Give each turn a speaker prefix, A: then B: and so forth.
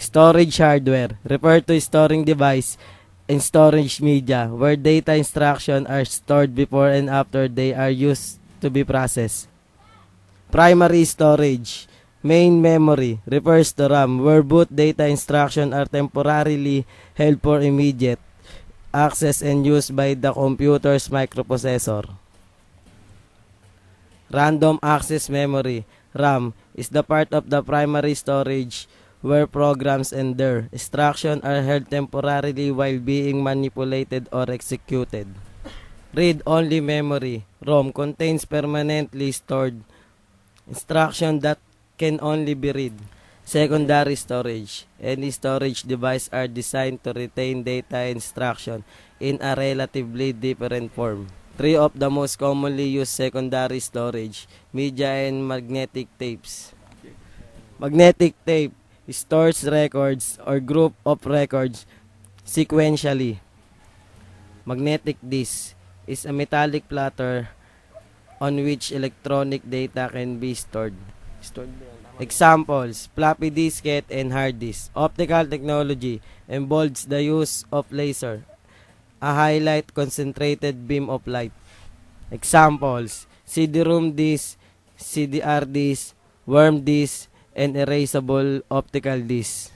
A: Storage hardware refer to storing device and storage media where data instructions are stored before and after they are used to be processed. Primary storage. Main memory refers to RAM where both data instructions are temporarily held for immediate access and used by the computer's microprocessor. Random access memory RAM is the part of the primary storage where programs and their instructions are held temporarily while being manipulated or executed. Read-only memory ROM contains permanently stored instructions that can only be read. Secondary storage. Any storage device are designed to retain data instruction in a relatively different form. Three of the most commonly used secondary storage, media and magnetic tapes. Magnetic tape stores records or group of records sequentially. Magnetic disk is a metallic platter on which electronic data can be stored. Examples, floppy diskette and hard disk. Optical technology involves the use of laser, a highlight concentrated beam of light. Examples, CD-ROM disk, CDR disk, worm disk, and erasable optical disk.